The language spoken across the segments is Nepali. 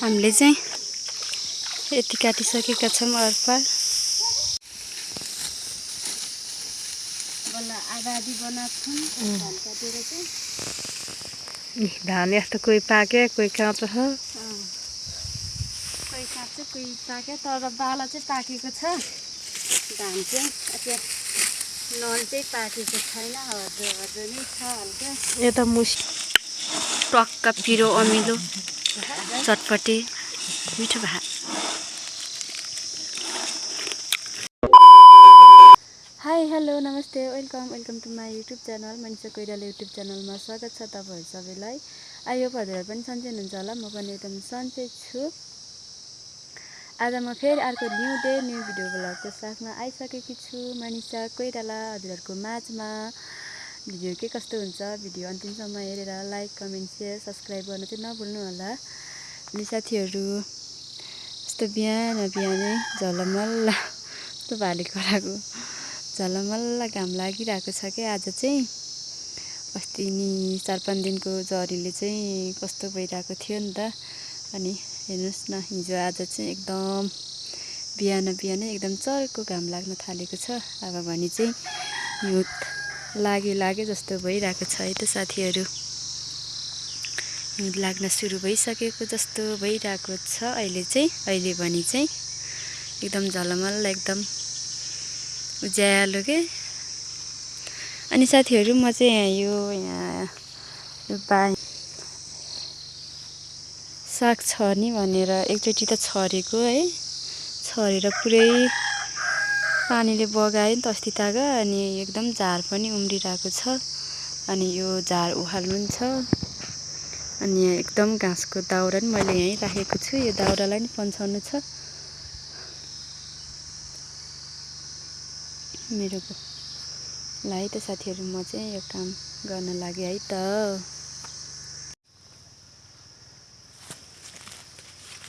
हामीले चाहिँ यति काटिसकेका छौँ अरपार। बल्ल आधा आधी बनाएको छौँ धान काटेर चाहिँ। धान यस्तो कोही पाक्यो कोही काँचो छ। कोही काट्छ कोही पाक्यो तर बाला चाहिँ पाकेको छ। धान चाहिँ नल चाहिँ पाकेको छैन, हर्दो हर्दो नै छ हल्का। यता मुस टक्क पिरो अमिलो चटपटे मिठो भात। हाई हेलो नमस्ते welcome to my YouTube channel Manisha Koirala YouTube च्यानलमा स्वागत छ तपाईहरु सबैलाई। आयो हजुरहरु पनि सन्चै हुनुहुन्छ होला, म पनि एकदम सन्चै छु। आज म फेरि अर्को न्यू डे न्यू भिडियो ब्लगको साथमा आइसकेकी छु मनिषा कोइराला हजुरहरुको माझमा। भिडियो के कस्तो हुन्छ भिडियो अन्तिमसम्म हेरेर लाइक कमेन्ट सेयर सब्स्क्राइब गर्न चाहिँ नभुल्नु होला। अनि साथीहरु यस्तो बिहानै झलमल्ल यस्तो भालेकराको झलमल्ल घाम लागिरहेको छ के आज चाहिँ। अस्ति नि 4-5 दिनको जरीले चाहिँ कस्तो भइरहेको थियो नि त। अनि हेर्नुस् न हिजो आज चाहिँ एकदम बिहानै एकदम चर्को घाम लाग्न थालेको छ। अब भने चाहिँ हिउँ लाग्यो जस्तो भइरहेको छ है त साथीहरु। हिउँ लाग्न सुरु भइसकेको जस्तो भइरहेको छ अहिले भने चाहिँ एकदम झलमल्ल एकदम उज्यालो के। अनि साथीहरु म चाहिँ यहाँ साग छर्ने भनेर एकचोटि त छरेको है, छरेर पुरै पानीले बगायो नि त अस्ति तागा। अनि एकदम झार पनि उम्रिरहेको छ। अनि यो झार उखाल्नु नि छ। अनि एकदम घाँसको दाउरा नि मैले यहीँ राखेको छु, यो दाउरालाई नि पन्छाउनु छ मेरो लाई त साथीहरु। म चाहिँ यो काम गर्न लागे है त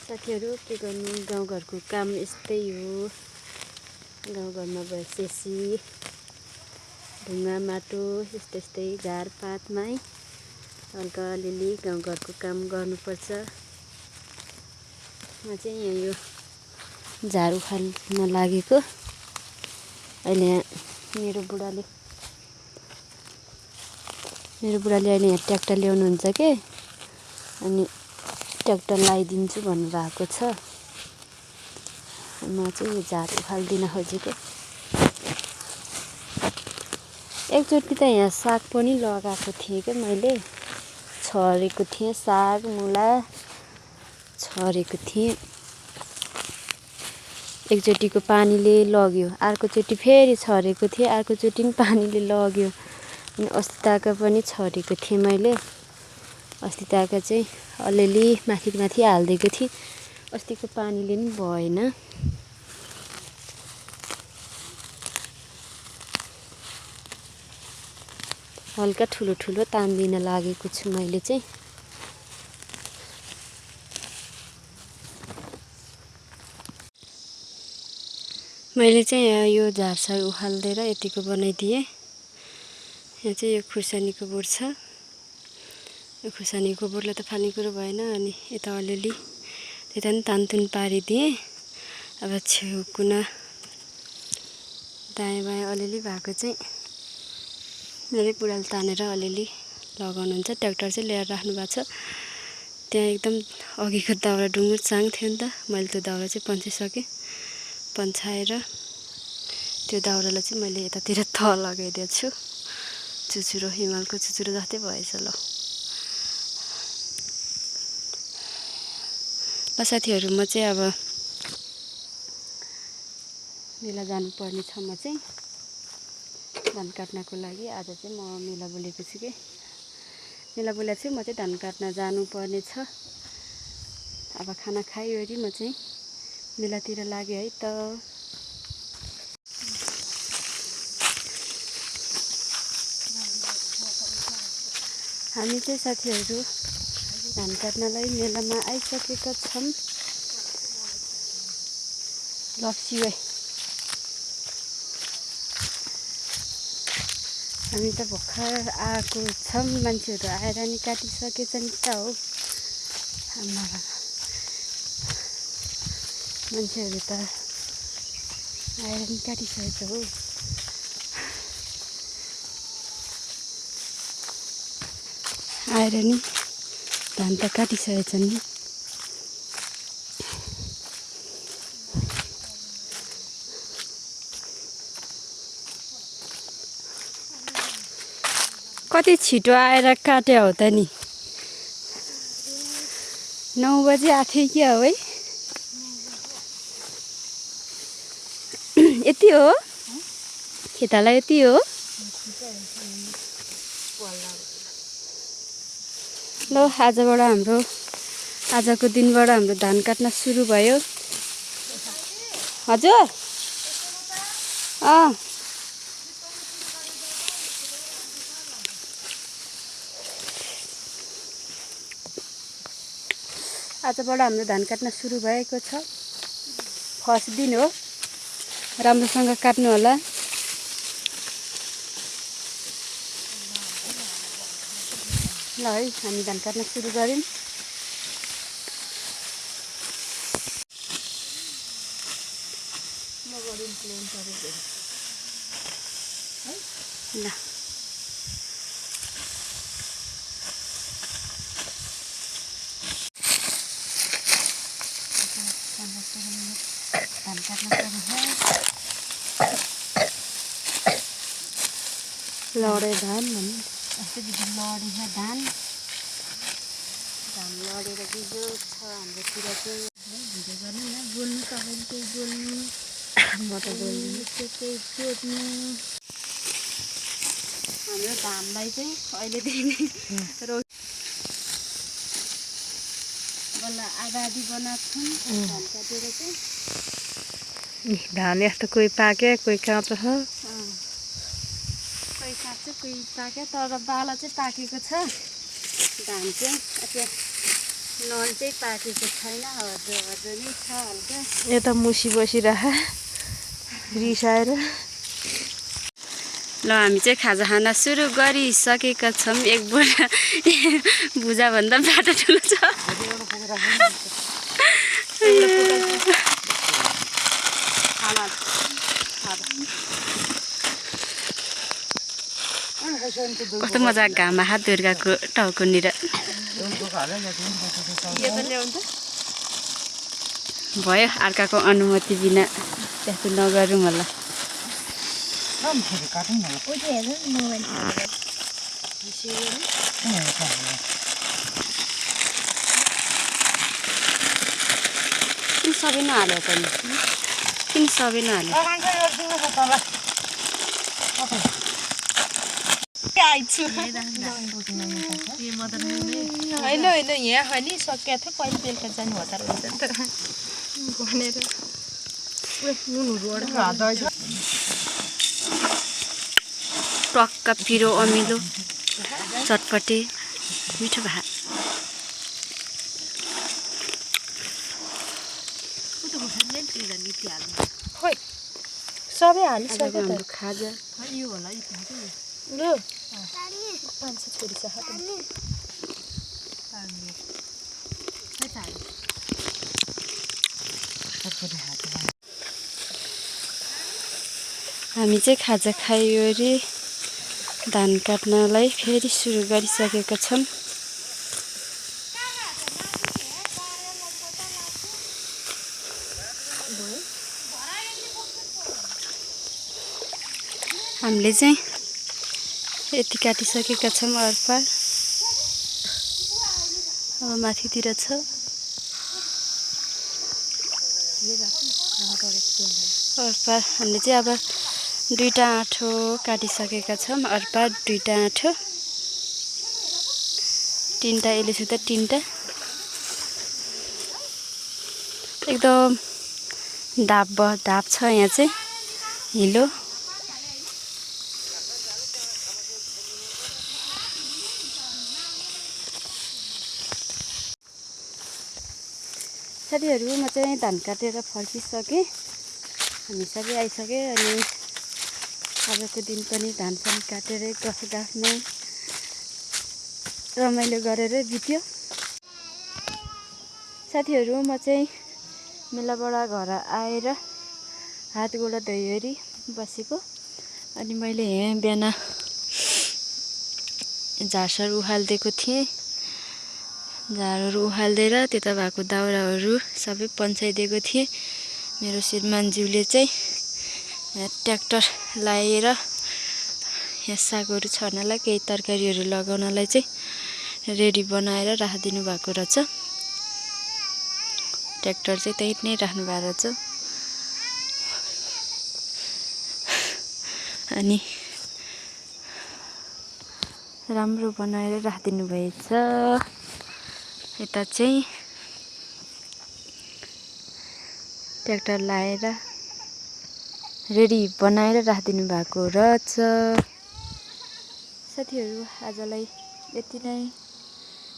साथीहरु। के गर्नु, गाउँघरको काम यस्तै हो। गाउँघरमा बसेपछि ढुङ्गा माटो यस्तै झारपातमा है हल्का अलिअलि गाउँघरको काम गर्नुपर्छ। म चाहिँ यहाँ यो झार उखाल्न लागेको। अहिले मेरो बुढाले अहिले यहाँ ट्र्याक्टर ल्याउनुहुन्छ के। अनि ट्र्याक्टर लगाइदिन्छु भन्नुभएको छ। म चाहिँ यो झार उखाल्दिन खोजेको। एकचोटि त यहाँ साग पनि लगाएको थिएँ क्या मैले, छरेको थिएँ साग मुला छरेको थिएँ। एकचोटिको पानीले लग्यो, अर्कोचोटि फेरि छरेको थिएँ, अर्कोचोटि पनि पानीले लग्यो। अनि अस्ति ताका पनि छरेको थिएँ मैले। अस्ति ताका चाहिँ अलिअलि माथि हालिदिएको थिएँ, अस्तिको पानीले नि भएन। हल्का ठुलो तान्दिन लागेको छु मैले चाहिँ। मैले चाहिँ यो झारसार उखाल्दिएर यतिको बनाइदिएँ। यहाँ चाहिँ यो खुर्सानीको बोट छ। यो खुर्सानीको बोटले त फाल्ने कुरो भएन। अनि यता अलिअलि त्यता पनि तानतुन पारिदिएँ। अब छेउ कुना दायाँ बायाँ अलिअलि भएको चाहिँ मेरै बुढाले तानेर अलिअलि लगाउनुहुन्छ। ट्र्याक्टर चाहिँ ल्याएर राख्नु भएको छ। त्यहाँ एकदम अघिको दाउरा डुङ्गुर चाङ थियो नि त, मैले त्यो दाउरा चाहिँ पन्छाइसकेँ। पन्छाएर त्यो दाउरालाई चाहिँ मैले यतातिर लगाइदिएको छु। चुचुरो हिमालको चुचुरो जस्तै भएछ ल साथीहरु। म चाहिँ अब मेला जानुपर्ने छ। म चाहिँ धान काट्नको लागि आज चाहिँ म मेला बोलेको छु के। मेला बोलेको छु, म चाहिँ धान काट्न जानुपर्ने छ। अब खाना खाइवरी म चाहिँ मेलातिर लागे है त। हामी चाहिँ साथीहरु धान काट्नलाई मेलामा आइसकेका छौँ। लप्सी हामी त भर्खर आएको छौँ, मान्छेहरू आएर नि काटिसकेछन् त हो। आमा मान्छेहरू त आएर नि काटिसकेछ हो। आएर नि धान त काटिसकेछन् नि। कति छिटो आएर काट्यो हो त नि। 9 बजे आएको थियो क्या हो है। यति हो खेताला, यति हो। ल आजबाट आजको दिनबाट हाम्रो धान काट्न सुरु भयो। हजुर आजबाट हाम्रो धान काट्न सुरु भएको छ। फर्स्ट दिन हो, राम्रोसँग काट्नु होला। ल है हामी धान काट्न सुरु गऱ्यौँ। ल धान काट्न लडे धान भन्नु यस्तो बिजो लडेछ धान लडेर बिजो छ हाम्रोतिर चाहिँ। भिडियो गर्नु न, बोल्नु तपाईँले केही बोल्नु, म त बोल्नु केही जोड्नु। हाम्रो धानलाई चाहिँ अहिलेदेखि नै बल्ल आधा आधी बनाएको छौँ धान काटेर चाहिँ। धान यस्तो कोही पाक्यो कोही काँचो छ। कोही काट्छ कोही पाक्यो, तर बाला चाहिँ पाकेको छ। धान चाहिँ नन चाहिँ पाकेको छैन, हर्दो नै छ हल्का। यता मुसी बसिरह रिसाएर। ल हामी चाहिँ खाजा खान सुरु गरिसकेका छौँ। एक बोरा भुजाभन्दा बाटो ठुलो छ। कस्तो मजा घाममा हात दुर्गाको टाउकोनिर भयो। अर्काको अनुमति बिना त्यस्तो नगरौँ होला। किन सबै नहाल्यो त नि? किन सबै नहाल्यो? होइन होइन यहाँ नि सकिया थियो, कहिले बेलुका जाने हतार हुन्छ नि त भनेर। टक्क पिरो अमिलो चटपटे मिठो भात। सबै हालिसक्यो हाम्रो खाजा लु 5 छोरी छ। हामी चाहिँ खाजा खायो अरे धान काट्नलाई फेरि सुरु गरिसकेका छौँ। हामीले चाहिँ यति काटिसकेका छौँ। अरपार अब माथितिर छ। अरपार हामीले चाहिँ अब 2टा आँठो काटिसकेका छौँ। अरपार 2टा आँठो, 3टा यसले सुत्दा 3टा। एकदम ढाप छ यहाँ चाहिँ हिलो। साथीहरू म चाहिँ धान काटेर फर्किसकेँ। हामी सबै आइसक्यो अनि आजको दिन पनि धानसान काटेरै गफ गाफ्ने रमाइलो गरेरै बित्यो। साथीहरू म चाहिँ मेलाबाट घर आएर हात गोडा धोइवरी बसेको। अनि मैले बिहान झारसार उखालिदिएको थिएँ। झारहरू उखालिदिएर त्यता भएको दाउराहरू सबै पन्साइदिएको थिएँ। मेरो श्रीमानज्यूले चाहिँ ट्र्याक्टर लाएर यहाँ सागहरू छर्नलाई केही तरकारीहरू लगाउनलाई चाहिँ रेडी बनाएर राखिदिनु भएको रहेछ। ट्र्याक्टर चाहिँ त्यही नै राख्नु भएको रहेछ। अनि राम्रो बनाएर राखिदिनु भएछ। यता चाहिँ ट्र्याक्टर लाएर रेडी बनाएर राखिदिनु भएको रहेछ। साथीहरू आजलाई यति नै।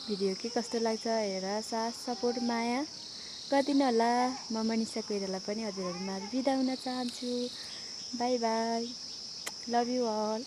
भिडियो के कस्तो लाग्छ हेरेर साथ सपोर्ट माया गरिदिनु होला। म मनिषा कोइराला पनि हजुरहरूमा बिदा हुन चाहन्छु। Bye bye, love you all.